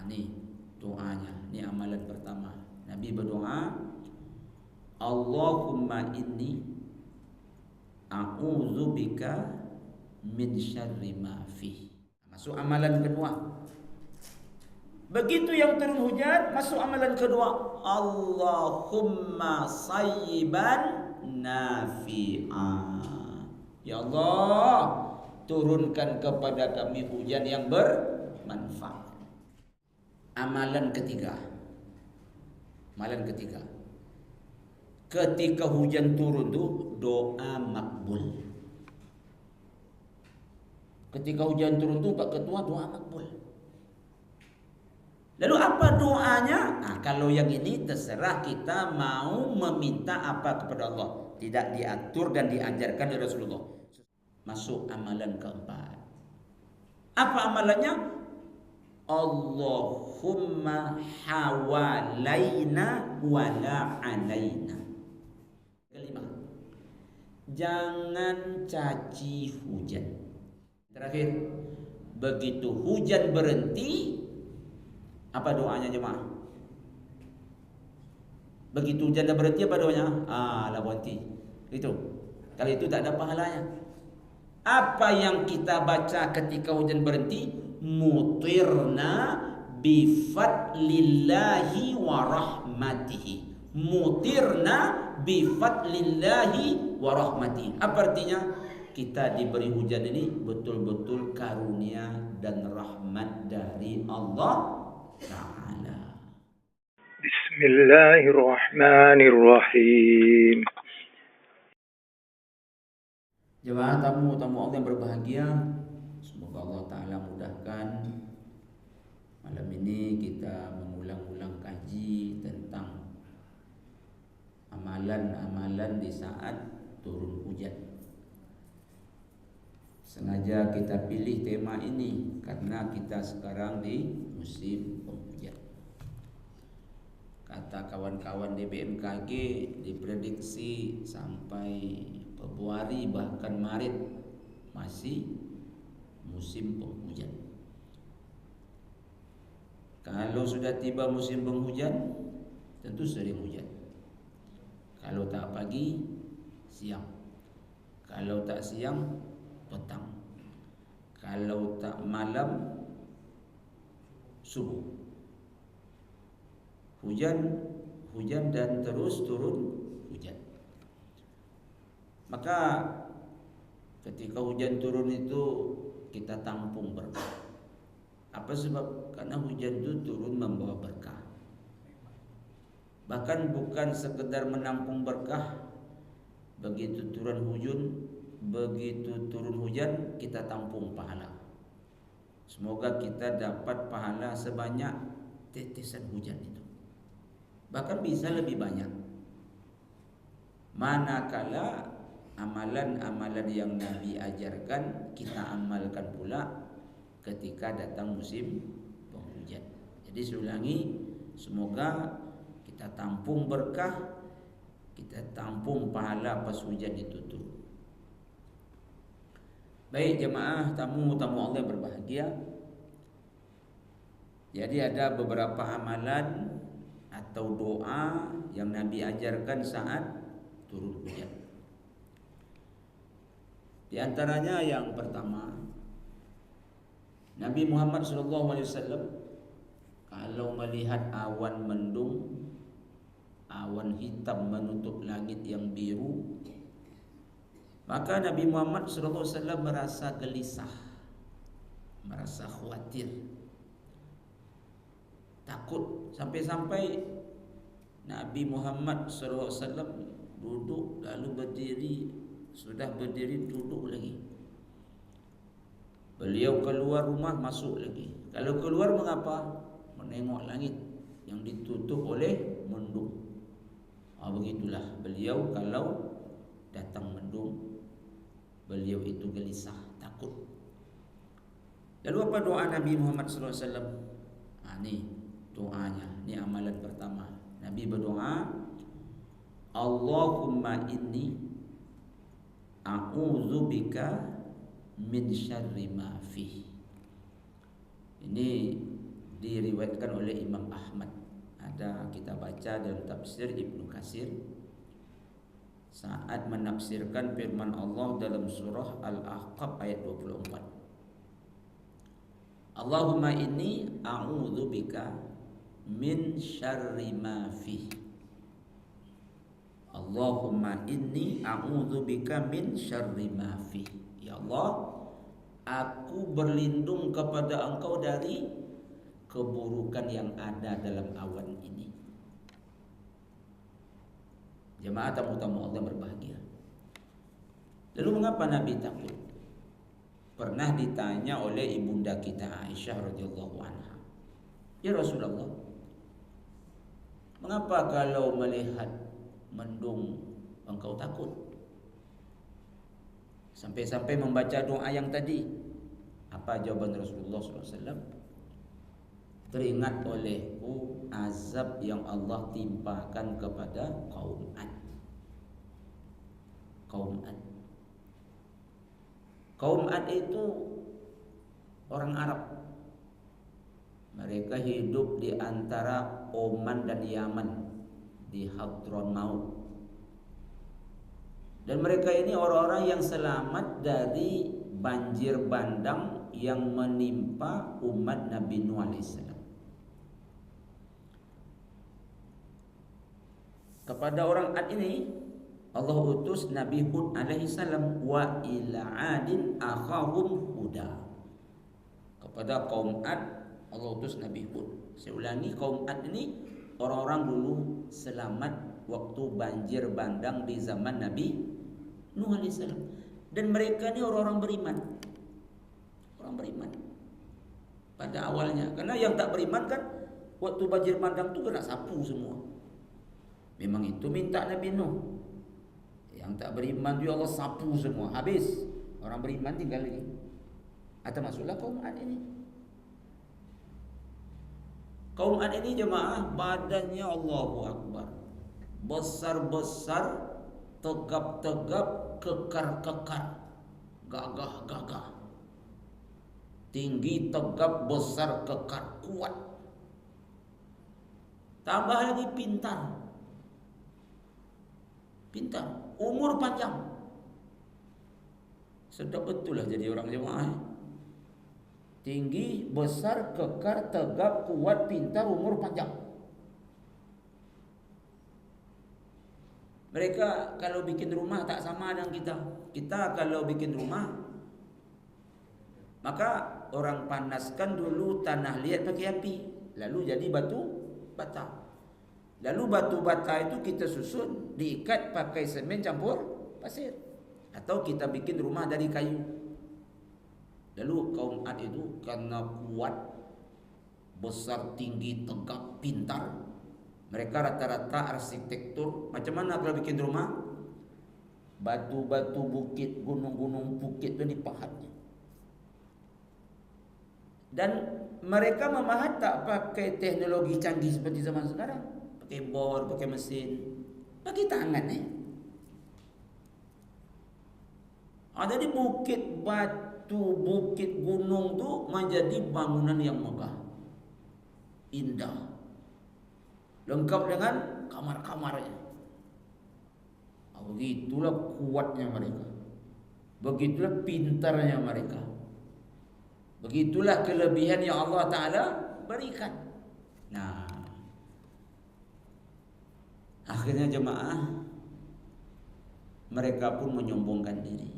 Ni doanya, ni amalan pertama. Nabi berdoa, Allahumma inni a'udzubika min syarri ma fi. Masuk amalan kedua. Begitu yang turun hujan, masuk amalan kedua, Allahumma sayyiban nafi'a. Ya Allah, turunkan kepada kami hujan yang bermanfaat. Amalan ketiga. Ketika hujan turun tu doa makbul. Ketika hujan turun tu Pak Ketua, doa makbul. Lalu apa doanya? Kalau yang ini terserah kita mau meminta apa kepada Allah. Tidak diatur dan diajarkan oleh Rasulullah. Masuk amalan keempat. Apa amalannya? Allahumma hawalaina wala alaina. Kelima, jangan caci hujan. Terakhir, begitu hujan berhenti, apa doanya jemaah? Begitu hujan dah berhenti, apa doanya? Lah berhenti. Itu. Kalau itu tak ada pahalanya. Apa yang kita baca ketika hujan berhenti? Mutirna bifadlillahi wa rahmatihi. Mutirna bifadlillahi wa rahmatihi. Apa artinya? Kita diberi hujan ini betul-betul karunia dan rahmat dari Allah Ta'ala. Bismillahirrahmanirrahim. Jemaah tamu-tamu Allah yang berbahagia, semoga Allah Ta'ala mudahkan. Malam ini kita mengulang-ulang kaji tentang amalan-amalan di saat turun hujan. Sengaja kita pilih tema ini karena kita sekarang di musim penghujan. Kata kawan-kawan di BMKG, diprediksi sampai Februari bahkan Maret masih musim penghujan. Kalau sudah tiba musim penghujan, tentu sering hujan. Kalau tak pagi, siang. Kalau tak siang, petang. Kalau tak malam, subuh. Hujan dan terus turun hujan. Maka ketika hujan turun itu kita tampung berkah. Apa sebab? Karena hujan itu turun membawa berkah. Bahkan bukan sekedar menampung berkah. Begitu turun hujan kita tampung pahala. Semoga kita dapat pahala sebanyak tetesan hujan itu. Bahkan bisa lebih banyak. Manakala amalan-amalan yang Nabi ajarkan kita amalkan pula ketika datang musim penghujan. Jadi saya ulangi, semoga kita tampung berkah, kita tampung pahala pas hujan itu turun. Baik jemaah tamu-tamu Allah yang berbahagia. Jadi ada beberapa amalan atau doa yang Nabi ajarkan saat turun hujan. Di antaranya yang pertama, Nabi Muhammad SAW kalau melihat awan mendung, awan hitam menutup langit yang biru, maka Nabi Muhammad SAW merasa gelisah, merasa khawatir, takut. Sampai-sampai Nabi Muhammad SAW duduk lalu berdiri, sudah berdiri duduk lagi. Beliau keluar rumah masuk lagi. Kalau keluar mengapa? Menengok langit yang ditutup oleh mendung. Begitulah beliau kalau datang mendung, beliau itu gelisah, takut. Lalu apa doa Nabi Muhammad SAW? Ini doanya, ini amalan pertama. Nabi berdoa, Allahumma inni a'udzubika min syarri ma fi. Ini diriwayatkan oleh Imam Ahmad. Ada kita baca dalam tafsir Ibnu Katsir saat menafsirkan firman Allah dalam surah Al-Ahqaf ayat 24. Allahumma inni a'udzubika min syarri ma fi. Allahumma inni a'udzubika min syarri ma fi. Ya Allah, aku berlindung kepada Engkau dari keburukan yang ada dalam awan ini. Jemaah tamu-tamu Allah berbahagia. Lalu mengapa Nabi takut? Pernah ditanya oleh ibunda kita Aisyah radhiyallahu anha, "Ya Rasulullah, mengapa kalau melihat mendung engkau takut?" Sampai-sampai membaca doa yang tadi. Apa jawaban Rasulullah SAW? Teringat olehku azab yang Allah timpakan kepada kaum Ad. Kaum Ad. Kaum Ad itu orang Arab. Mereka hidup di antara Oman dan Yaman, di Hadramaut. Dan mereka ini orang-orang yang selamat dari banjir bandang yang menimpa umat Nabi Nuh alaihissalam. Kepada orang Ad ini Allah utus Nabi Hud alaihissalam, wa ila adin akhahum huda. Kepada kaum Ad Allah utus Nabi Hud. Saya ulangi, kaum Ad ini orang-orang dulu selamat waktu banjir bandang di zaman Nabi Nuh alaihissalam. Dan mereka ini orang-orang beriman. Orang beriman pada awalnya. Karena yang tak beriman kan waktu banjir bandang tu kena sapu semua. Memang itu minta Nabi Nuh. Yang tak beriman dia Allah sapu semua. Habis. Orang beriman tinggal lagi. Atau masuklah kaum Ad ini. Kaum Ad ini jemaah badannya Allahu Akbar. Besar-besar, tegap-tegap, kekar-kekar, gagah-gagah. Tinggi, tegap, besar, kekar, kuat. Tambah lagi pintar. Pintar, umur panjang. Sedap betul lah jadi orang jemaah. Tinggi, besar, kekar, tegap, kuat, pintar, umur panjang. Mereka kalau bikin rumah tak sama dengan kita. Kita kalau bikin rumah, maka orang panaskan dulu tanah liat pakai api, lalu jadi batu bata. Lalu batu bata itu kita susun, diikat pakai semen campur pasir. Atau kita bikin rumah dari kayu. Lalu kaum Ad itu karena kuat, besar, tinggi, tegap, pintar. Mereka rata-rata arsitektur. Macam mana kalau bikin rumah? Batu-batu bukit, gunung-gunung bukit itu dipahatnya. Dan mereka memahat tak pakai teknologi canggih seperti zaman sekarang. Pakai bor, pakai mesin, pakai tangan Jadi bukit batu, bukit gunung tu menjadi bangunan yang megah, indah, lengkap dengan kamar-kamarnya. Begitulah kuatnya mereka, begitulah pintarnya mereka, begitulah kelebihan yang Allah Ta'ala berikan. Nah, akhirnya jemaah mereka pun menyombongkan diri,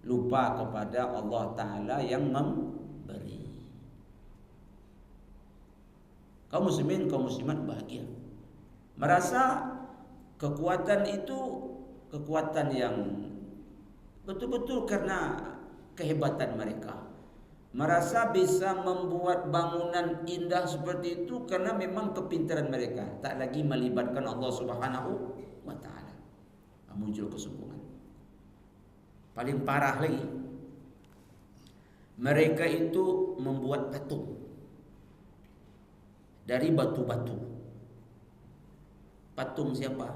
lupa kepada Allah Ta'ala yang memberi. Kaum muslimin, kaum muslimat bahagia, merasa kekuatan itu kekuatan yang betul-betul karena kehebatan mereka. Merasa bisa membuat bangunan indah seperti itu karena memang kepintaran mereka, tak lagi melibatkan Allah Subhanahu wa Ta'ala. Muncul kesombongan. Paling parah lagi, mereka itu membuat patung dari batu-batu. Patung siapa?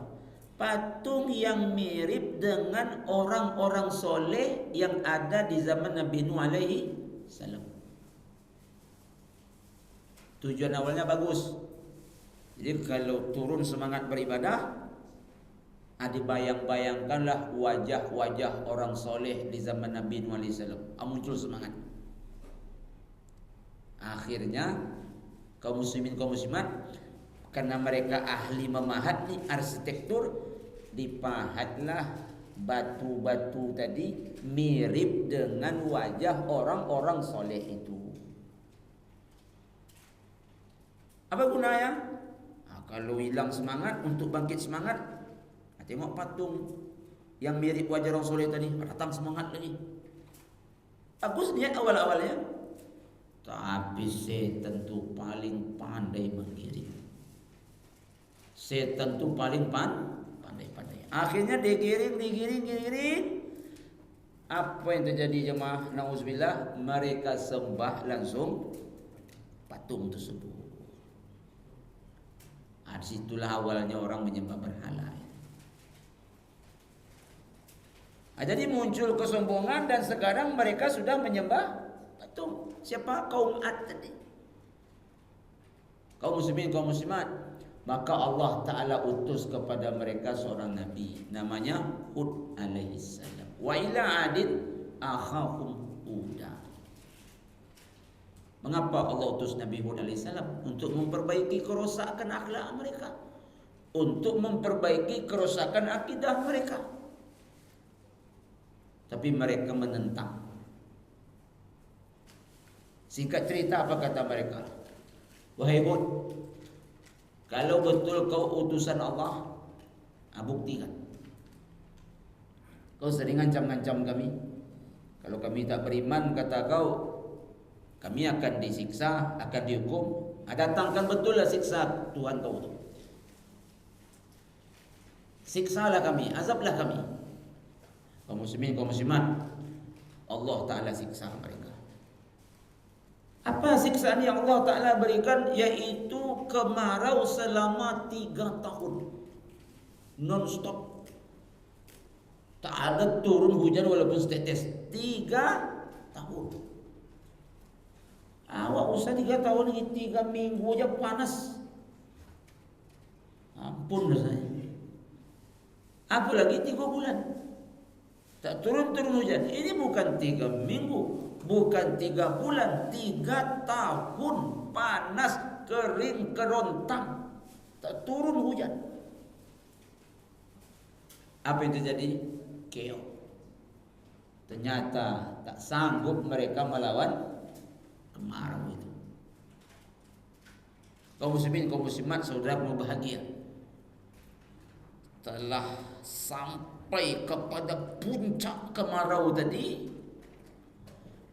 Patung yang mirip dengan orang-orang soleh yang ada di zaman Nabi Nuh alaihi salam. Tujuan awalnya bagus. Jadi kalau turun semangat beribadah, dibayang-bayangkanlah wajah-wajah orang soleh di zaman Nabi Nuh alaihi salam. Muncul semangat. Akhirnya kaum muslimin kaum muslimat, karena mereka ahli memahat nih arsitektur, dipahatlah batu-batu tadi mirip dengan wajah orang-orang soleh itu. Apa gunanya? Kalau hilang semangat, untuk bangkit semangat, tengok patung yang mirip wajah orang soleh tadi, datang semangat lagi. Bagus niat awal-awalnya, tapi setan tu paling pandai menggiring. Setan tu paling pandai. Akhirnya digiring. Apa yang terjadi jemaah? Nauzubillah, mereka sembah langsung patung tersebut. Disitulah awalnya orang menyembah berhala. Jadi muncul kesombongan dan sekarang mereka sudah menyembah patung. Siapa? Kaum Ad tadi. Kaum muslimin, kaum muslimat. Maka Allah Ta'ala utus kepada mereka seorang Nabi, namanya Hud alaihissalam. Wa ila adin akhahum Huda. Mengapa Allah utus Nabi Hud alaihissalam? Untuk memperbaiki kerosakan akhlak mereka, untuk memperbaiki kerosakan akidah mereka. Tapi mereka menentang. Singkat cerita, apa kata mereka? Wahai Hud, kalau betul kau utusan Allah, buktikan. Kau sering ngancam-ngancam kami. Kalau kami tak beriman, kata kau, kami akan disiksa, akan dihukum. Datangkan betullah siksa Tuhan kau itu. Siksalah kami, azablah kami. Kaum muslimin, kaum muslimat, Allah Ta'ala siksa mereka. Apa siksaan yang Allah Ta'ala berikan? Yaitu kemarau selama 3 tahun non-stop. Tak ada turun hujan walaupun setetes. 3 tahun. Awak usah 3 tahun lagi, 3 minggu aja panas. Ampun dah saya. Apalagi 3 bulan. Tak turun-turun hujan. Ini bukan 3 minggu, bukan 3 bulan, 3 tahun panas, kering, kerontang. Tak turun hujan. Apa yang terjadi? Keok. Ternyata tak sanggup mereka melawan kemarau itu. Kaum muslimin, kaum muslimat, saudaraku bahagia, telah sampai kepada puncak kemarau tadi,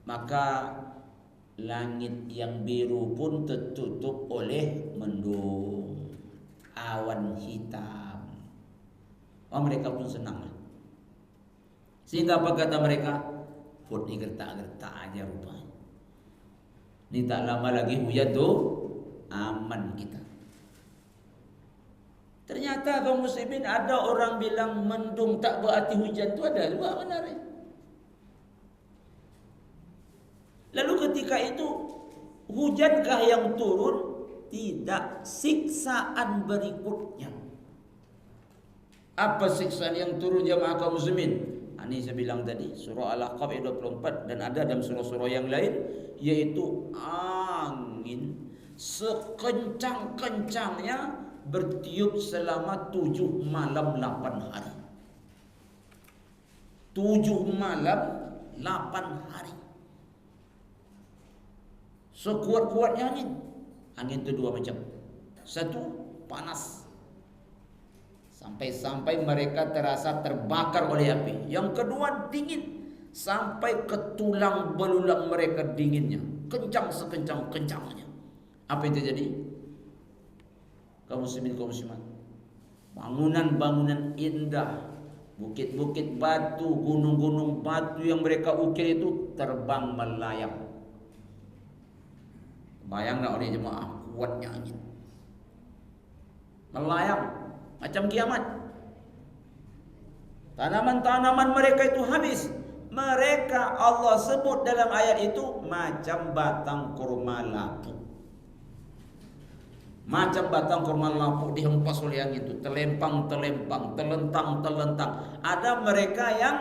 maka langit yang biru pun tertutup oleh mendung, awan hitam. Mereka pun senang. Sehingga apa kata mereka? Hud ni gertak-gertak aja rupanya. Ini tak lama lagi hujan tu aman kita. Ternyata kaum muslimin, ada orang bilang mendung tak berarti hujan tu, ada juga benar. Lalu ketika itu hujankah yang turun? Tidak, siksaan berikutnya. Apa siksaan yang turun jemaah kaum muslimin? Ini saya bilang tadi, surah Al-Ahqaf ayat 24, dan ada dalam surah-surah yang lain, yaitu angin sekencang-kencangnya bertiup selama 7 malam 8 hari. 7 malam 8 hari. Sekuat-kuatnya angin. Angin itu 2 macam. Satu, panas. Sampai-sampai mereka terasa terbakar oleh api. Yang kedua, dingin. Sampai ke tulang belulang mereka dinginnya. Kencang sekencang-kencangnya. Apa yang terjadi? Kaum muslimin, kaum muslimat, bangunan-bangunan indah, bukit-bukit batu, gunung-gunung batu yang mereka ukir itu terbang melayang. Bayang tak oleh jemaah kuatnya angin, melayang macam kiamat. Tanaman-tanaman mereka itu habis. Mereka Allah sebut dalam ayat itu macam batang kurma lapuk. Macam batang kurma lapuk dihempas oleh angin itu, terlempang, telentang. Ada mereka yang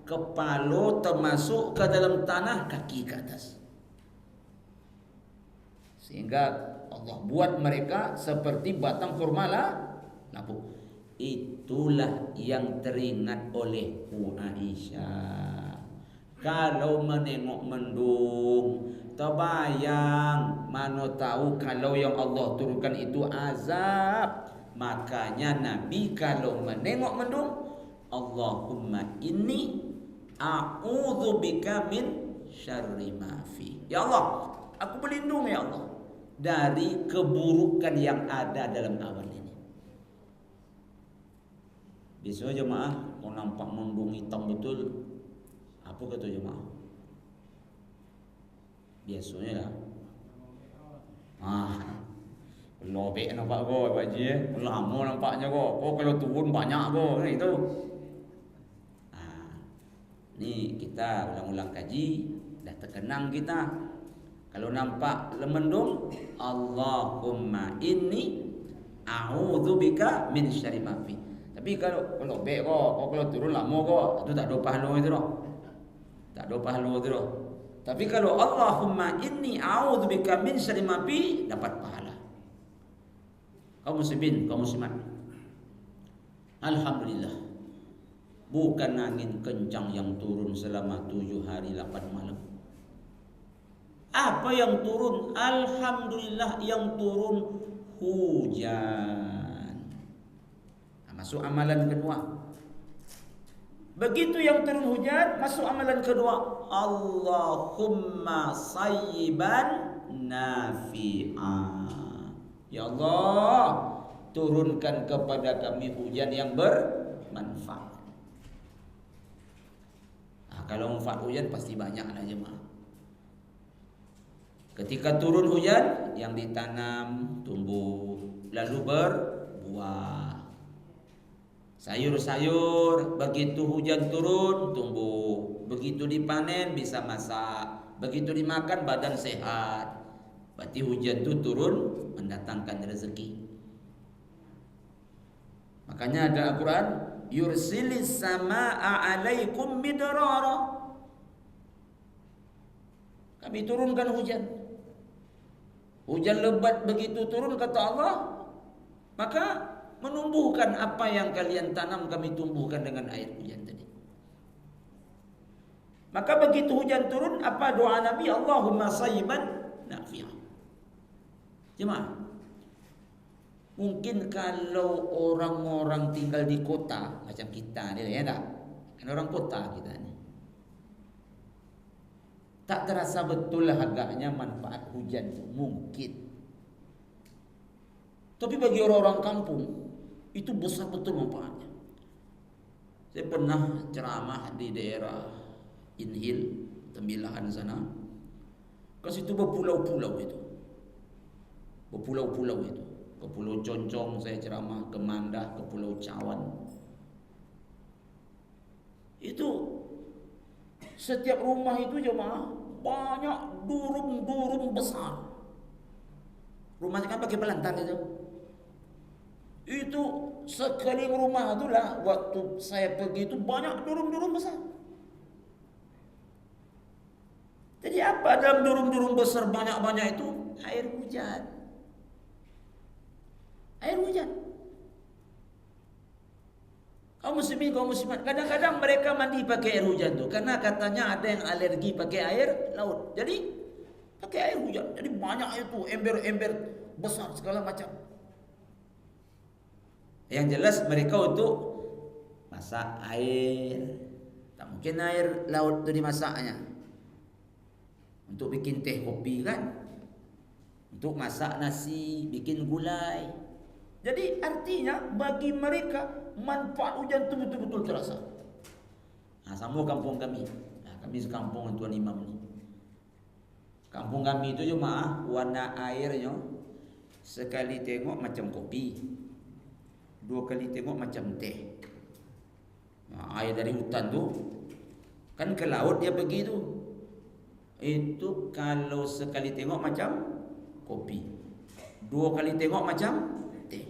kepala termasuk ke dalam tanah, kaki ke atas. Sehingga Allah buat mereka seperti batang kurma lapuk. Itulah yang teringat oleh Aisyah. Kalau menengok mendung, terbayang, mana tahu kalau yang Allah turunkan itu azab. Makanya Nabi kalau menengok mendung, Allahumma inni a'udzubika min syarri ma fi. Ya Allah, aku berlindung ya Allah dari keburukan yang ada dalam awan ini. Biasanya jemaah mau nampak mendung hitam betul, apa kata jemaah? Biasanya lah, lobek nampak kau Pak Haji, lama nampaknya kau. Kau kalau turun banyak kau kan itu. Ni kita ulang-ulang kaji, dah terkenang kita. Kalau nampak lemendung, Allahumma inni a'udzubika min syarri ma fi. Tapi kalau lobek kau kalau turun lama kau, itu tak ada pahala itu dah. Tak ada pahala itu dah. Tapi kalau Allahumma inni a'udzubika min syarri ma fi, dapat pahala. Kaum muslimin, kaum muslimat. Alhamdulillah. Bukan angin kencang yang turun selama 7 hari 8 malam. Apa yang turun? Alhamdulillah yang turun hujan. Masuk amalan kedua. Begitu yang turun hujan, masuk amalan kedua. Allahumma sayyiban nafi'ah. Ya Allah, turunkan kepada kami hujan yang bermanfaat. Kalau manfaat hujan pasti banyak lah jemaah. Ketika turun hujan, yang ditanam tumbuh, lalu berbuah. Sayur-sayur begitu hujan turun tumbuh, begitu dipanen bisa masak, begitu dimakan badan sehat. Berarti hujan itu turun mendatangkan rezeki. Makanya ada Al-Quran, yursilis samaa'a 'alaikum midrara. Kami turunkan hujan. Hujan lebat begitu turun kata Allah, maka menumbuhkan apa yang kalian tanam kami tumbuhkan dengan air hujan tadi. Maka begitu hujan turun, apa doa Nabi? Allahumma sayyiban nafi'ah. Jemaah, mungkin kalau orang-orang tinggal di kota macam kita ni, ya tak? Kan orang kota kita ni. Tak terasa betul lah agaknya manfaat hujan itu, mungkin. Tapi bagi orang-orang kampung itu besar betul manfaatnya. Saya pernah ceramah di daerah Inhil, Tembilahan sana. Ke situ berpulau-pulau itu. Berpulau-pulau itu. Ke Pulau Concong saya ceramah, ke Mandah, ke Pulau Cawan. Itu setiap rumah itu jemaah banyak durung-durung besar. Rumahnya kan pakai pelantar itu. Itu sekeliling rumah itulah waktu saya pergi itu banyak durung-durung besar. Jadi apa dalam durung-durung besar banyak-banyak itu? Air hujan. Air hujan. Kaum muslimin, kaum muslimat, kadang-kadang mereka mandi pakai air hujan tu karena katanya ada yang alergi pakai air laut. Jadi pakai air hujan. Jadi banyak itu ember-ember besar segala macam. Yang jelas mereka untuk masak air. Tak mungkin air laut tu dimasaknya. Untuk bikin teh kopi kan? Untuk masak nasi, bikin gulai. Jadi artinya bagi mereka manfaat hujan itu betul-betul terasa. Sama kampung kami. Kami sekampung Tuan Imam ni. Kampung kami itu jemaah warna airnya sekali tengok macam kopi, 2 kali tengok macam teh. Air dari hutan tu kan ke laut dia pergi tu. Itu kalau sekali tengok macam kopi, 2 kali tengok macam teh.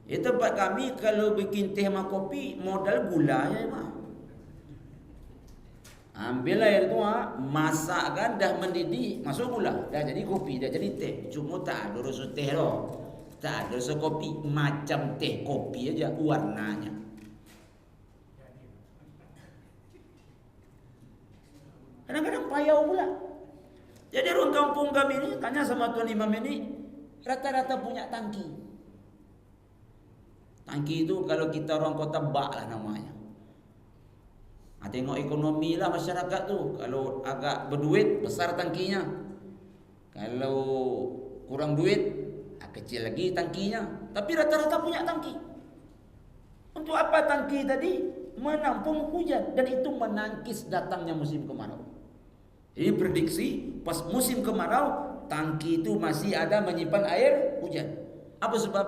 Tempat kami kalau bikin teh sama kopi modal gula je mah. Ambil air tu, masakkan, dah mendidih, masuk gula, dah jadi kopi, dah jadi teh. Cuma tak ada rasa teh loh, tak ada rasa kopi, macam teh kopi aja warnanya. Kadang-kadang payau pula. Jadi orang kampung kami ini, tanya sama Tuan Imam ini, rata-rata punya tangki. Tangki itu kalau kita orang kota bak lah namanya. Tengok ekonomi lah masyarakat tu. Kalau agak berduit, besar tangkinya. Kalau kurang duit, kecil lagi tangkinya. Tapi rata-rata punya tangki. Untuk apa tangki tadi? Menampung hujan. Dan itu menangkis datangnya musim kemarau. Jadi prediksi pas musim kemarau, tangki itu masih ada menyimpan air hujan. Apa sebab?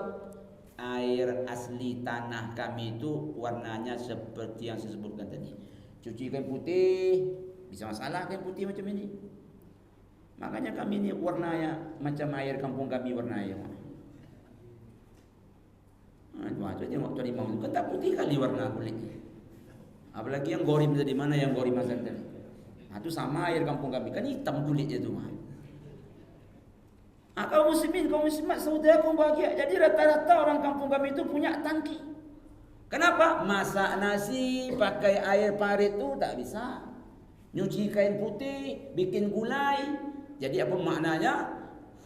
Air asli tanah kami itu warnanya seperti yang saya sebutkan tadi. Cuci kain putih, bisa masalah kain putih macam ini. Makanya kami ini warnanya macam air kampung kami warnanya. Tuan tengok Tuan Imam itu kan tak putih kali warna kulitnya. Apalagi yang gorim tadi, mana yang gorim azan tadi. Itu sama air kampung kami, kan hitam kulitnya tu. Kaum muslimin, kaum muslimat, saudara kaum bahagia. Jadi rata-rata orang kampung kami itu punya tangki. Kenapa? Masak nasi pakai air parit tu tak bisa. Nyuci kain putih, bikin gulai. Jadi apa maknanya?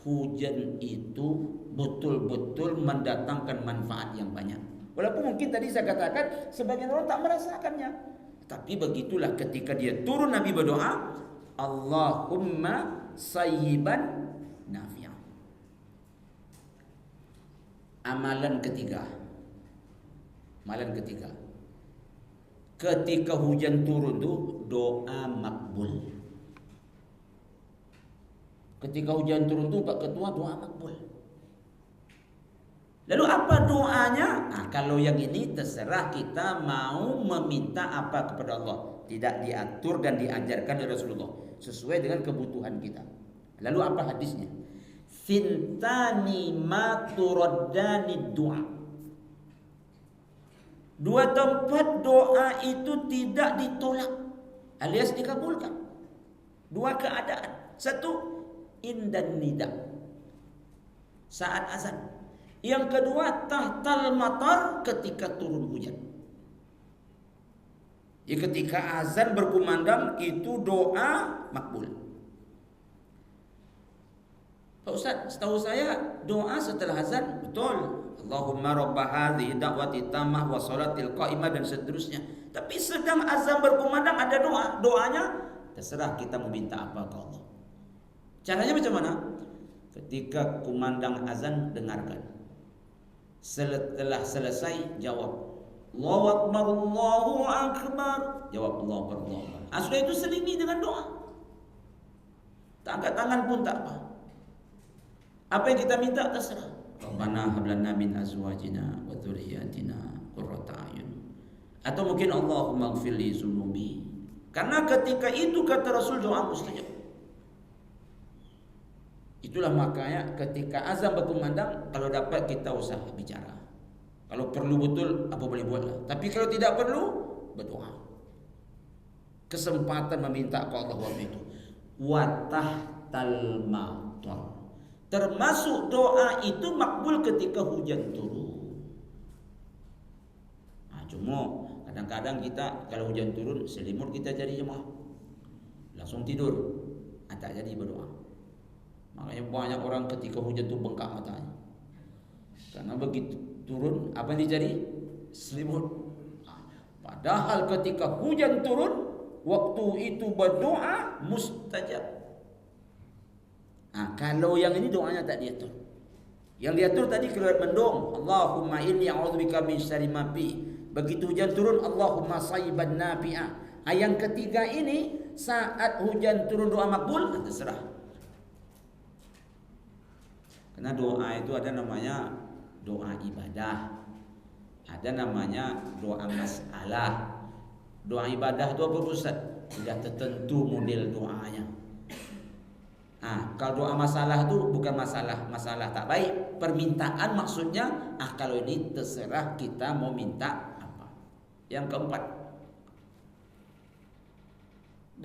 Hujan itu betul-betul mendatangkan manfaat yang banyak. Walaupun mungkin tadi saya katakan sebagian orang tak merasakannya. Tapi begitulah ketika dia turun, Nabi berdoa, Allahumma sayyiban nafi'an. Amalan ketiga. Ketika hujan turun tu doa makbul. Ketika hujan turun tu Pak Ketua doa makbul. Lalu apa doanya? Kalau yang ini terserah kita mau meminta apa kepada Allah. Tidak diatur dan diajarkan oleh Rasulullah, sesuai dengan kebutuhan kita. Lalu apa hadisnya? Sintani ma turaddani du'a. 2 tempat doa itu tidak ditolak alias dikabulkan. 2 keadaan. 1, indan nida, saat azan. Yang kedua, tahtal matar, ketika turun hujan. Jadi ketika azan berkumandang itu doa makbul. Pak Ustaz, setahu saya doa setelah azan betul. Allahumma rabba hadhihi da'wati tammah wa salatil qa'imah dan seterusnya. Tapi sedang azan berkumandang ada doa. Doanya terserah kita meminta apa ke Allah. Caranya macam mana? Ketika kumandang azan, dengarkan. Setelah selesai jawab Allahu akbar, Allahu akbar. Jawab Allahu akbar, Allahu akbar. Sudah itu selingi dengan doa. Tak angkat tangan pun tak apa. Apa yang kita minta terserah. Rabbana hab lana min azwajina wa dzurriyyatina qurrata a'yun. Atau mungkin Allahumma ighfir li dzunubi. Karena ketika itu kata Rasul doa mustajab. Itulah makanya ketika azan berkumandang, kalau dapat kita usah bicara. Kalau perlu betul apa boleh buatlah. Tapi kalau tidak perlu, berdoa. Kesempatan meminta ke Allah waktu itu. Wa tahtal matar. Termasuk doa itu makbul ketika hujan turun. Cuma kadang-kadang kita kalau hujan turun selimut kita jadi jemaah, langsung tidur, tak jadi berdoa. Makanya banyak orang ketika hujan tu bengkak matanya. Karena begitu turun apa yang dicari? Selimut. Padahal ketika hujan turun, waktu itu berdoa mustajab. Kalau yang ini doanya tak diatur. Yang diatur tadi keluar mendung, Allahumma inni a'udzubika min syarri ma fi. Begitu hujan turun, Allahumma sayyiban nafi'a. Yang ketiga ini saat hujan turun doa makbul, terserah. Karena doa itu ada namanya doa ibadah, ada namanya doa masalah. Doa ibadah itu apa Ustaz? Sudah tertentu model doanya. Kalau doa masalah tu bukan masalah tak baik. Permintaan maksudnya, kalau ini terserah kita mau minta apa. Yang keempat,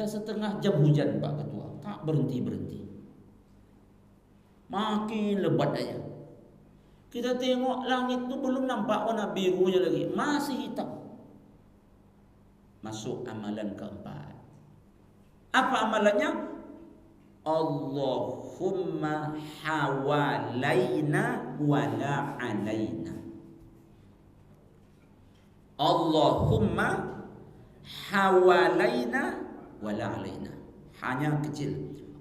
dah setengah jam hujan Pak Ketua, tak berhenti-berhenti. Makin lebat aja. Kita tengok langit tu belum nampak warna birunya lagi, masih hitam. Masuk amalan keempat. Apa amalannya? Allahumma hawalaina wala alaina. Allahumma hawalaina wala alaina. Hanya kecil.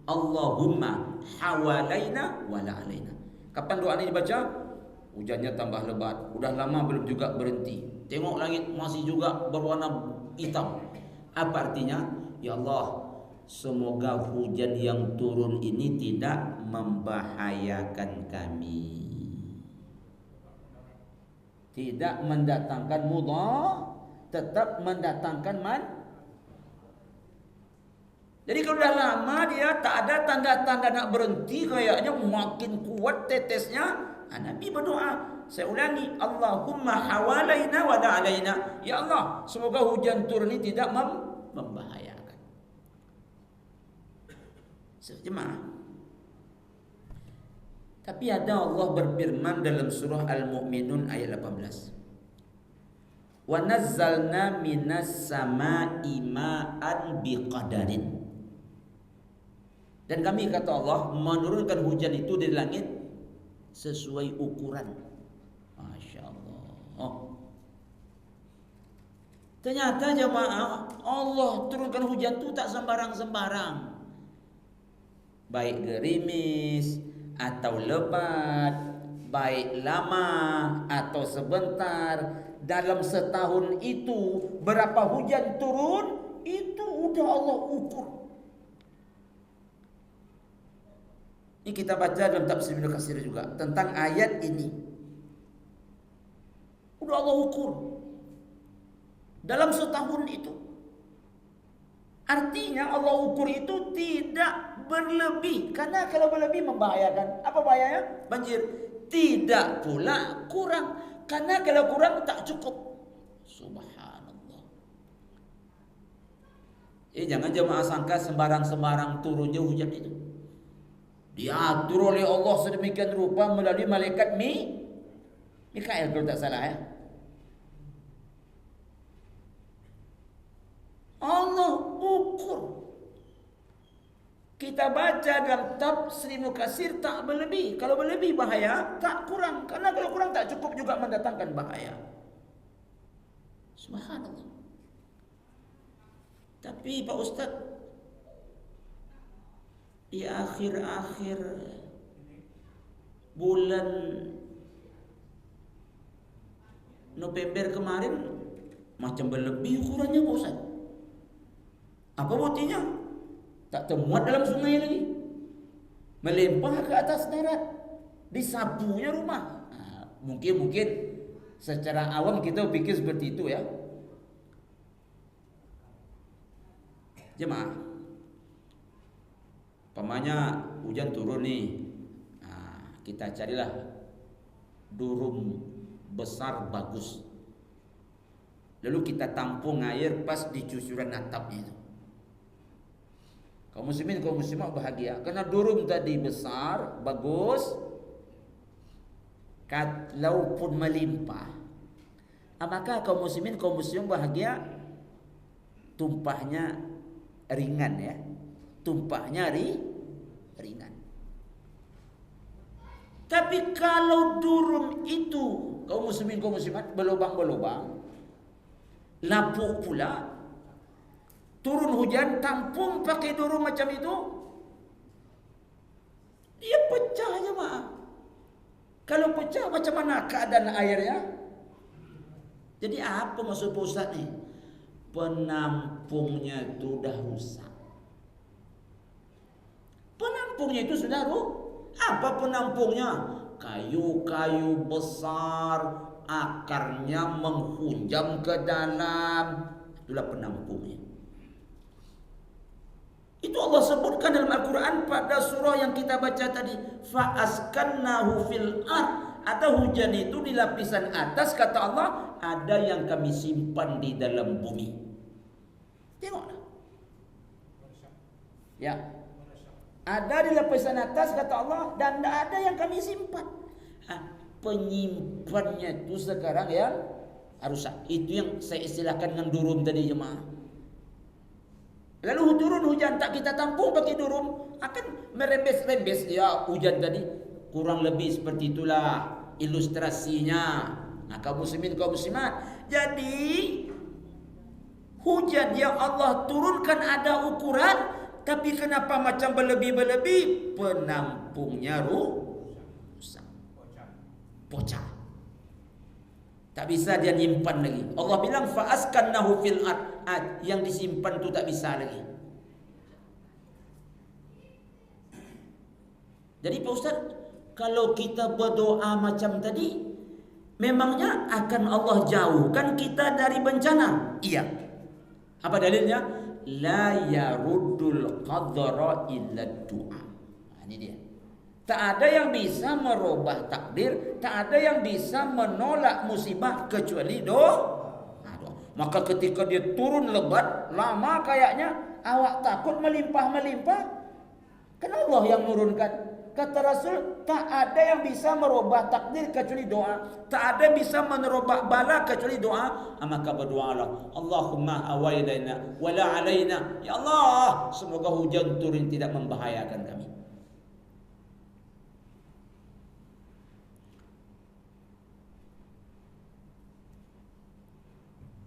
Allahumma hawalaina wala alaina. Kapan doa ini dibaca? Hujannya tambah lebat. Udah lama belum juga berhenti. Tengok langit masih juga berwarna hitam. Apa artinya? Ya Allah, semoga hujan yang turun ini tidak membahayakan kami, tidak mendatangkan mudhar, tetap mendatangkan Jadi kalau dah lama dia tak ada tanda-tanda nak berhenti, kayaknya makin kuat tetesnya. Nabi berdoa, saya ulangi, Allahumma hawalaina wa la alaina. Ya Allah, semoga hujan turun ini tidak membahayakan. Jemaah. Tapi ada Allah berfirman dalam surah Al-Mu'minun ayat 18. Wa nazzalna minas sama'i ma'an biqadarin. Dan kami, kata Allah, menurunkan hujan itu dari langit sesuai ukuran. Masya Allah. Ternyata jemaah, Allah turunkan hujan itu tak sembarang-sembarang. Baik gerimis atau lebat, baik lama atau sebentar. Dalam setahun itu berapa hujan turun, itu udah Allah ukur. Ini kita baca dalam tafsir Ibnu Katsir juga tentang ayat ini. Udah Allah ukur dalam setahun itu. Artinya Allah ukur itu tidak berlebih. Karena kalau berlebih membahayakan. Apa bahayanya? Banjir. Tidak pula kurang. Karena kalau kurang tak cukup. Subhanallah. Jangan jemaah sangka sembarang-sembarang turunnya hujan itu. Diatur oleh Allah sedemikian rupa melalui malaikat Mikail kalau tak salah ya. Allah ukur. Kita baca dalam tafsir Ibnu Katsir tak berlebih. Kalau berlebih bahaya, tak kurang. Karena kalau kurang tak cukup juga mendatangkan bahaya. Subhanallah. Tapi Pak Ustaz, di akhir-akhir bulan November kemarin macam berlebih ukurannya Pak Ustaz. Apa buktinya? Tak termuat dalam sungai lagi. Melempar ke atas darat. Disapunya rumah. Mungkin secara awam kita pikir seperti itu ya. Jemaah. Pamannya hujan turun nih. Kita carilah durum besar bagus. Lalu kita tampung air pas di cucuran atapnya itu. Kaum muslimin, kaum muslimat bahagia karena durum tadi besar, bagus. Kalau pun melimpah, maka kaum muslimin, kaum muslimat bahagia. Tumpahnya ringan ya. Tumpahnya ringan. Tapi kalau durum itu, kaum muslimin, kaum muslimat, berlubang-berlubang, lapuk pula, turun hujan, tampung pakai durum macam itu, dia pecah aja Mak. Kalau pecah macam mana keadaan airnya? Jadi apa maksud Pak Ustaz nih? Penampungnya itu dah rusak. Penampungnya itu sudah apa penampungnya? Kayu-kayu besar, akarnya menghunjam ke dalam. Itulah penampungnya. Itu Allah sebutkan dalam Al-Quran pada surah yang kita baca tadi. Fa'askannahu fil ard. Atau hujan itu di lapisan atas, kata Allah, ada yang kami simpan di dalam bumi. Tengoklah. Ya. Ada di lapisan atas, kata Allah, dan ada yang kami simpan. Penyimpannya itu sekarang yang rusak. Itu yang saya istilahkan dengan durum tadi, jemaah. Lalu turun hujan, tak kita tampung pakai durum, akan merembes-rembes ya hujan tadi. Kurang lebih seperti itulah ilustrasinya. Nah, kaum muslimin, kaum muslimat, jadi hujan yang Allah turunkan ada ukuran, tapi kenapa macam berlebih-berlebih? Penampungnya rusak, pecah. Tak bisa dia nyimpan lagi. Allah bilang fa'askannahu fil ard. Yang disimpan tu tak bisa lagi. Jadi Pak Ustaz, kalau kita berdoa macam tadi, memangnya akan Allah jauhkan kita dari bencana? Iya. Apa dalilnya? La yaruddul qadara illa du'a. Ini dia. Tak ada yang bisa merubah takdir, tak ada yang bisa menolak musibah kecuali doa. Maka ketika dia turun lebat, lama kayaknya, awak takut melimpah-melimpah, kan Allah yang menurunkan. Kata Rasul, tak ada yang bisa merubah takdir kecuali doa. Tak ada yang bisa merubah bala kecuali doa. Maka berdoalah, Allahumma awailaina wala alaina. Ya Allah, semoga hujan turun tidak membahayakan kami.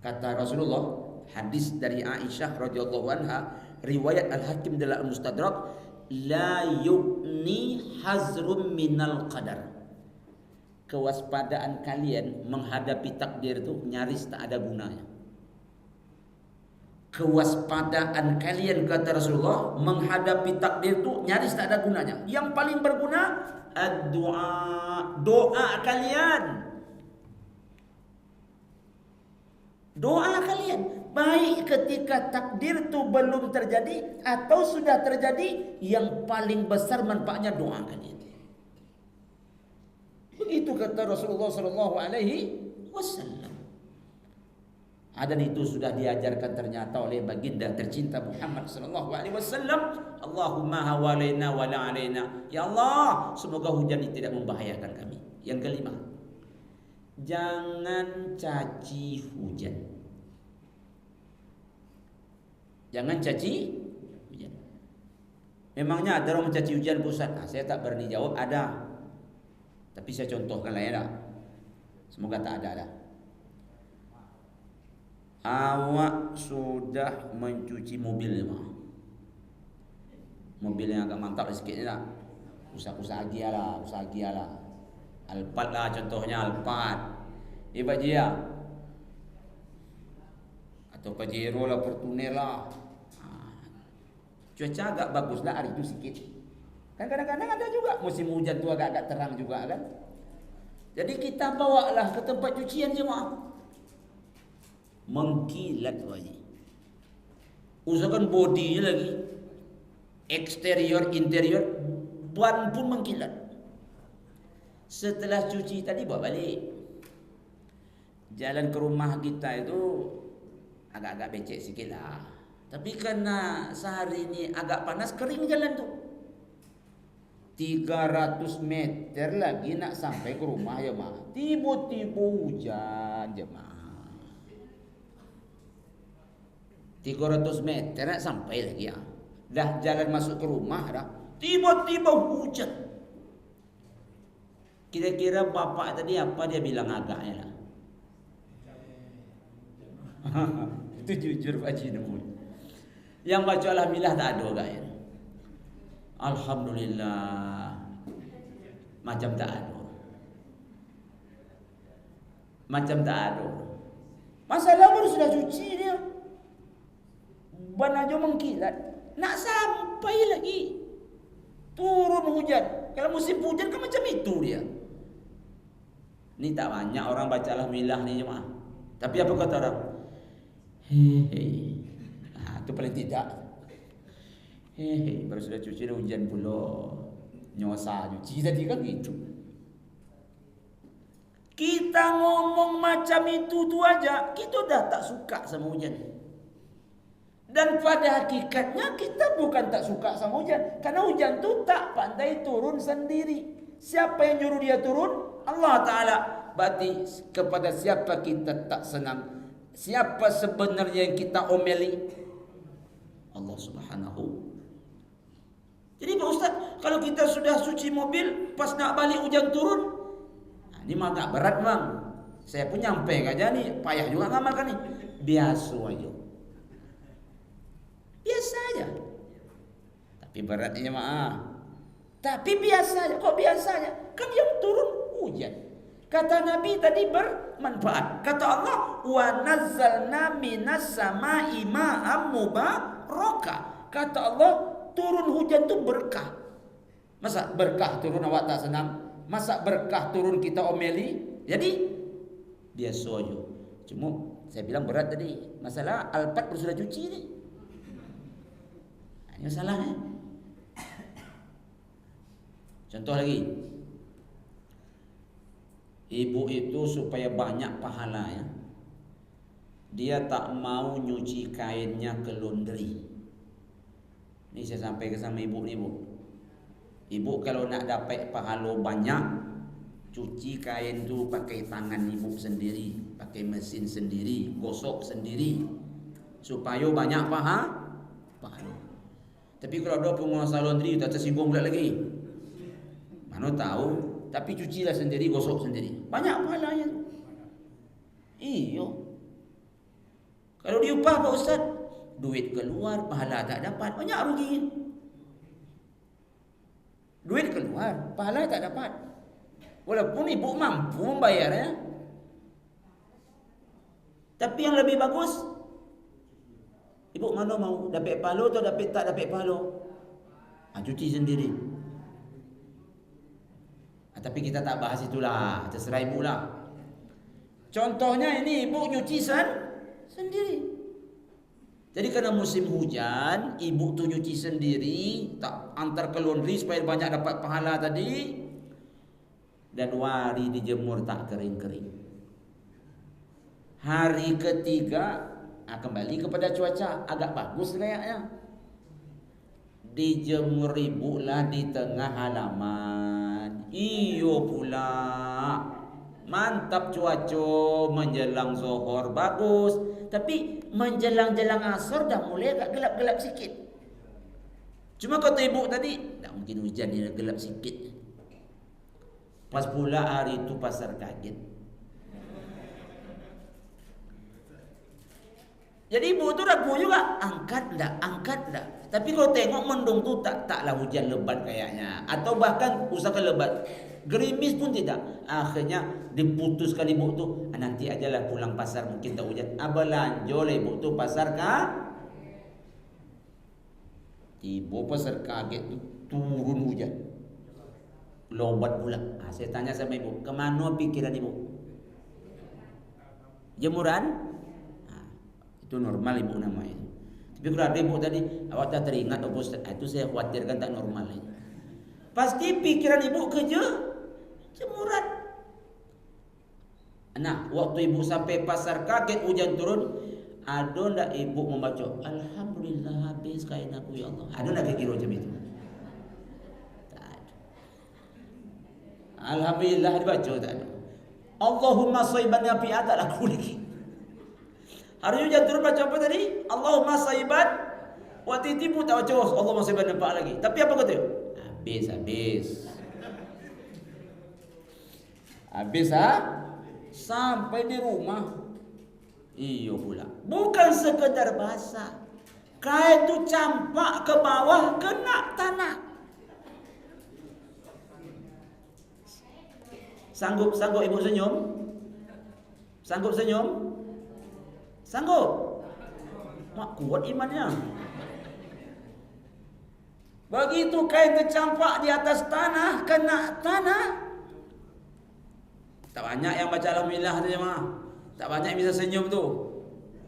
Kata Rasulullah, hadis dari Aisyah radhiyallahu anha, riwayat Al-Hakim dalam Al-Mustadrak, la yu'ni hazrum minal qadar. Kewaspadaan kalian menghadapi takdir itu nyaris tak ada gunanya. Kewaspadaan kalian, kata Rasulullah, menghadapi takdir itu nyaris tak ada gunanya. Yang paling berguna ad-du'a, doa kalian. Doa kalian, baik ketika takdir itu belum terjadi atau sudah terjadi, yang paling besar manfaatnya doa kalian. Begitu kata Rasulullah sallallahu alaihi wasallam. Dan itu sudah diajarkan ternyata oleh baginda tercinta Muhammad sallallahu alaihi wasallam. Allahumma hawalaina wala alaina. Ya Allah, semoga hujan ini tidak membahayakan kami. Yang kelima, jangan caci hujan. Jangan caci hujan. Memangnya ada orang mencaci hujan, Ustaz? Saya tak berani jawab. Ada. Tapi saya contohkan lah ya. Semoga tak ada. Awak sudah mencuci mobil, mobil yang agak mantap sikit ni lah. Usaha gialah. Alphard lah contohnya, Alphard. Bajia. Atau Pajero lah, Fortuner lah. Cuaca agak bagus lah hari itu sikit. Kan kadang-kadang ada juga musim hujan tu agak-agak terang juga kan. Jadi kita bawalah ke tempat cucian jemaah. Mengkilat wajib. Usahakan bodinya lagi. Eksterior, interior, ban pun mengkilat. Setelah cuci tadi bawa balik. Jalan ke rumah kita itu agak-agak becek sikit lah. Tapi karena sehari ini agak panas, kering jalan tu. 300 meter lagi nak sampai ke rumah jemaah. Tiba-tiba hujan jemaah. 300 meter nak sampai lagi ya. Dah jalan masuk ke rumah dah. Tiba-tiba hujan. Kira-kira bapak tadi apa dia bilang agaknya lah. Itu jujur Pak Haji Nemu. Yang baca alhamdulillah tak ada agaknya. Alhamdulillah. Macam tak ada. Masalah baru sudah cuci dia. Ban aja mengkilat. Nak sampai lagi. Turun hujan. Kalau musim hujan kan macam itu dia. Ini tak banyak orang baca alhamdulillah ni jemaah. Tapi apa kata orang? Itu paling tidak. Hehe, baru sudah cuci dah hujan pula. Nyosa cuci tadi kan gitu. Kita ngomong macam itu tu aja, kita dah tak suka sama hujan. Dan pada hakikatnya kita bukan tak suka sama hujan, karena hujan tu tak pandai turun sendiri. Siapa yang nyuruh dia turun? Allah Ta'ala. Berarti kepada siapa kita tak senang? Siapa sebenarnya yang kita omeli? Allah Subhanahu. Jadi Pak Ustaz, kalau kita sudah cuci mobil, pas nak balik hujan turun, ini mah agak berat bang. Saya pun nyampe aja nih, payah juga ngamalkan nih. Biasa aja. Biasa aja. Tapi beratnya mah. Tapi biasa aja. Kok biasa aja? Kan yang turun hujan. Kata Nabi tadi bermanfaat. Kata Allah, wa nazzalna minas sama'i ma'am mubarakah. Kata Allah, turun hujan itu berkah. Masa berkah turun awak tak senang? Masa berkah turun kita omeli? Jadi biasa aja. Cuma saya bilang berat tadi. Masalah Alphard sudah cuci ni. Ini masalahnya. Contoh lagi. Ibu itu supaya banyak pahalanya, dia tak mau nyuci kainnya ke laundry. Ini saya sampaikan sama ibu ni, Bu. Ibu kalau nak dapat pahala banyak, cuci kain tu pakai tangan ibu sendiri, pakai mesin sendiri, gosok sendiri, supaya banyak pahala. Tapi kalau ada penguasa laundry tak tersinggung pula lagi. Mana tahu? Tapi cucilah sendiri, gosok sendiri. Banyak pahalanya. Iyo. Kalau diupah Pak Ustaz, duit keluar, pahala tak dapat, banyak rugi. Duit keluar, pahala tak dapat. Walaupun ibu mampu membayarnya. Tapi yang lebih bagus, ibu mana mau dapat pahala atau tak dapat pahala? Cuci sendiri. Tapi kita tak bahas itulah, terserah ibu lah. Contohnya ini ibu nyuci sendiri. Jadi karena musim hujan, ibu tu nyuci sendiri, tak antar ke laundry supaya banyak dapat pahala tadi. Dan wari dijemur tak kering-kering. Hari ketiga kembali kepada cuaca agak bagus layaknya. Dijemur ibu lah di tengah halaman. Iyo pula. Mantap cuaca, menjelang zuhur bagus. Tapi menjelang-jelang asar dah mulai agak gelap-gelap sikit. Cuma kata ibu tadi, tak mungkin hujan ni gelap sikit. Pas pula hari itu pasar kaget. Jadi ibu tu ragu juga, angkat dah. Tapi kalau tengok mendung tu taklah hujan lebat kayaknya, atau bahkan usahakan lebat, gerimis pun tidak. Akhirnya diputuskan ibu tu, nanti ajalah pulang pasar mungkin tak hujan. Belanjo lah ibu tu pasar ibu pasar kaget tu turun hujan, lobat pula. Saya tanya sama ibu, kemana pikiran ibu? Jemuran? Itu normal ibu namanya. Tapi kalau ada ibu tadi, awak tak teringat apa Ustaz, itu saya khawatirkan tak normal ini. Pasti pikiran ibu kerja jemuran. Nah, waktu ibu sampai pasar kaget hujan turun, ada ndak ibu membaca Alhamdulillah habis kain aku ya Allah? Ada ndak kira macam itu? Tak ada. Alhamdulillah dibaca tak ada. Allahumma sayyiban nafi'at tak laku lagi. Hari hujan turun baca apa tadi? Allahumma sayyiban wa titibu tak baca Allahumma sayyiban nafi'at lagi. Tapi apa kata? Habis sampai di rumah. Iyo pula. Bukan sekedar basah. Kain tu campak ke bawah, kena tanah. Sanggup ibu senyum? Sanggup senyum? Sanggup? Mak kuat imannya. Begitu kain tercampak di atas tanah, kena tanah. Tak banyak yang baca Alhamdulillah tu jemaah. Tak banyak yang bisa senyum tu.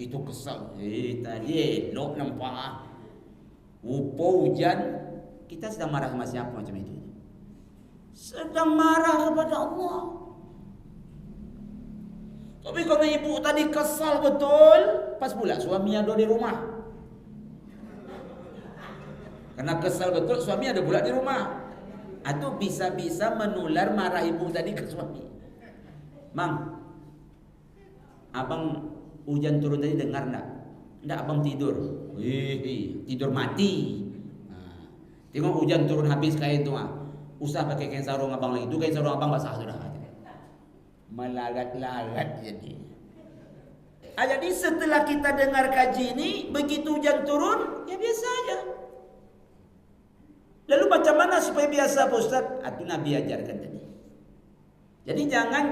Itu kesal. Tadi elok nampak. hujan, kita sedang marah sama siapa macam itu? Sedang marah kepada Allah. Tapi kalau ibu tadi kesal betul, pas pula suami ada di rumah. Karena kesal betul, suami ada pula di rumah. Atau bisa-bisa menular marah ibu tadi ke suami. Mang, abang hujan turun tadi dengar enggak? Enggak, abang tidur. Tidur mati. Tengok hujan turun habis kain tu. Usah pakai kain sarung abang lagi. Itu kain sarung abang basah sudah. Melarat-larat jadi. Jadi setelah kita dengar kaji ini, begitu hujan turun, ya biasa aja. Lalu macam mana supaya biasa Pak Ustaz? Itu Nabi ajarkan tadi. Jadi jangan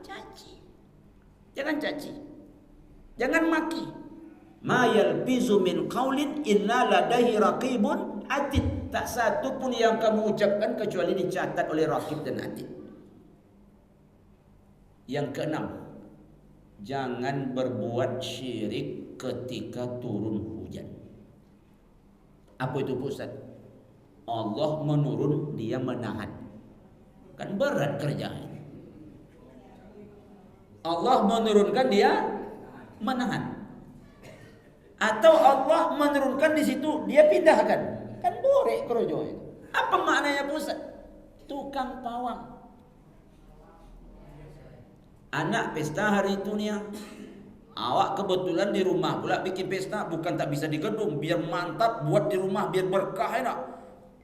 caci. Jangan caci. Jangan maki. Ma yalbizu min qaulin illa ladaihi raqibun atid. Tak satu pun yang kamu ucapkan kecuali dicatat oleh raqib dan atid. Yang keenam, jangan berbuat syirik ketika turun hujan. Apa itu Pak Ustaz? Allah menurun, dia menahan. Kan berat kerjaan. Allah menurunkan, dia menahan. Atau Allah menurunkan di situ, dia pindahkan. Kan borek kerojo itu. Apa maknanya Pak Ustaz? Tukang pawang. Anak pesta hari itu nih, awak kebetulan di rumah pula bikin pesta, bukan tak bisa di gedung, biar mantap, buat di rumah biar berkah enak.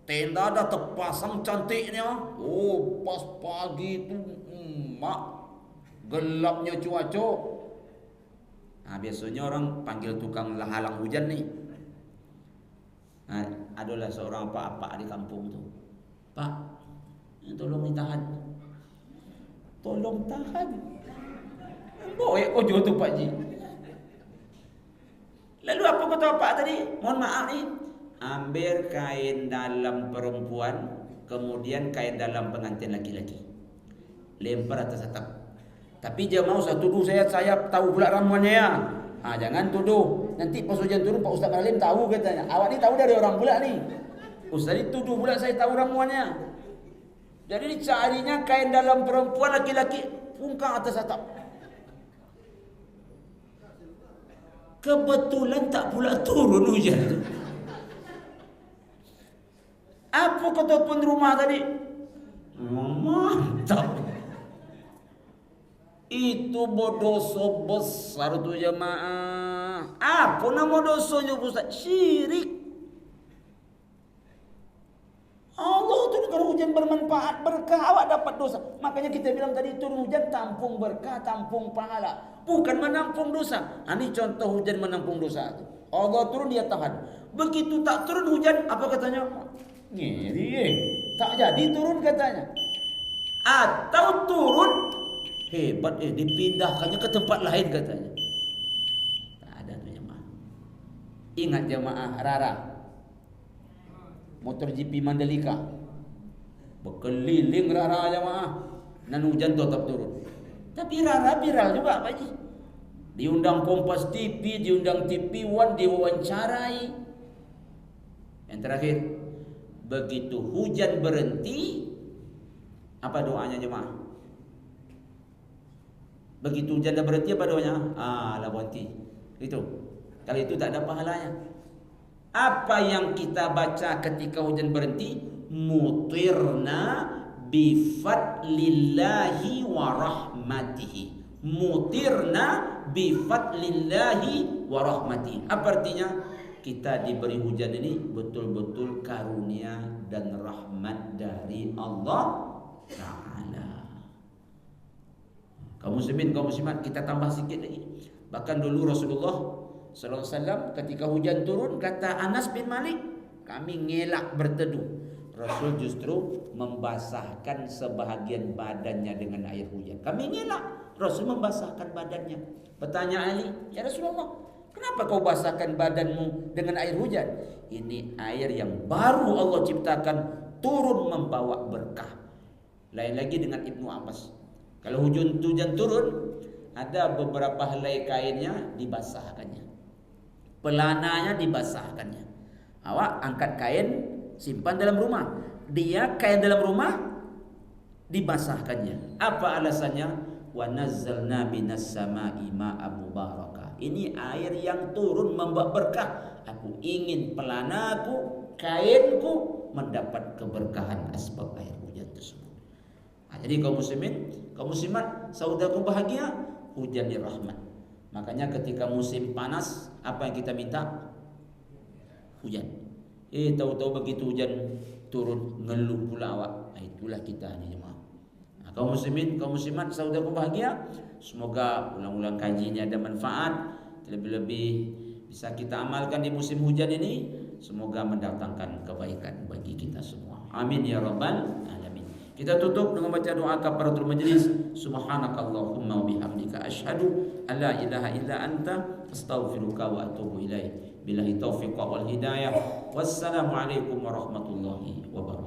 Tenda dah terpasang cantiknya. Oh, pas pagi tu mak gelapnya cuaca. Biasanya orang panggil tukang halang hujan nih. Adalah seorang pak di kampung tu. Pak, tolong ditahan. Tolong tahan. Boek ojo tu Pak Ji. Lalu apa kata Pak tadi? Mohon maaf nih. Ambil kain dalam perempuan, kemudian kain dalam pengantin laki-laki. Lempar atas atap. Tapi dia mau saya tuduh saya tahu pula ramuannya ya. Jangan tuduh. Nanti pas hujan turun Pak Ustaz Alim tahu katanya. Awak ni tahu dari orang pula nih. Ustaz dituduh pula saya tahu ramuannya. Jadi dicarinya kain dalam perempuan laki-laki, pungkang atas atap. Kebetulan tak pula turun hujan itu. Apa kata pun rumah tadi? Mantap. Itu berdosa besar tu jemaah. Apa nama dosanya Ustaz? Syirik. Allah tu kalau hujan bermanfaat, berkah, awak dapat dosa. Makanya kita bilang tadi turun hujan tampung berkah, tampung pahala. Bukan menampung dosa. Ini contoh hujan menampung dosa. Allah turun, dia tahan. Begitu tak turun hujan, apa katanya? Ngeri tak jadi turun katanya. Atau turun hebat dipindahkannya ke tempat lain katanya. Tak ada tu jemaah. Ingat jemaah Rara, motor GP Mandalika, berkeliling Rara jemaah, dan hujan tetap turun. Tapi Rara viral juga Pak Ji. Diundang Kompas TV, diundang TV One, diwawancarai. Yang terakhir, begitu hujan berhenti, apa doanya jemaah? Begitu hujan dah berhenti, apa doanya? Lah berhenti. Itu. Kalau itu tak ada pahalanya. Apa yang kita baca ketika hujan berhenti? Mutirna bifadlillahi wa rahmatihi. Mutirna bifadlillahi wa rahmatihi. Apa artinya? Kita diberi hujan ini betul-betul karunia dan rahmat dari Allah Ta'ala. Kaum muslimin, kaum muslimat, kita tambah sikit lagi. Bahkan dulu Rasulullah sallallahu alaihi wasallam ketika hujan turun, kata Anas bin Malik, kami ngelak berteduh. Rasul justru membasahkan sebahagian badannya dengan air hujan. Kami ngelak, Rasul membasahkan badannya. Bertanya Ali, ya Rasulullah, kenapa kau basahkan badanmu dengan air hujan? Ini air yang baru Allah ciptakan, turun membawa berkah. Lain lagi dengan Ibnu Abbas. Kalau hujan turun, ada beberapa helai kainnya dibasahkannya, pelananya dibasahkannya. Awak angkat kain, simpan dalam rumah. Dia kain dalam rumah dibasahkannya. Apa alasannya? Wa nazzalna minas sama'i ma'an mubarakah. Ini air yang turun membawa berkah. Aku ingin pelanaku, kainku mendapat keberkahan asbab air hujan tersebut. Nah, jadi kaum muslimin, kaum muslimat, saudaraku bahagia, hujan di rahmat. Makanya ketika musim panas, apa yang kita minta? Hujan. Tahu-tahu begitu hujan turun, ngeluh pula awak. Nah, itulah kita ni jemaah. Nah, kaum muslimin, kaum muslimat, saudaraku bahagia, semoga ulang-ulang kaji ini ada manfaat, lebih-lebih bisa kita amalkan di musim hujan ini. Semoga mendatangkan kebaikan bagi kita semua. Amin ya rabbal alamin. Kita tutup dengan baca doa kafaratul majlis. Subhanakallahumma wa bihamdika asyhadu alla ilaha illa anta astaghfiruka wa atubu ilaik. Billahi taufiq wal hidayah. Wassalamualaikum warahmatullahi wabarakatuh.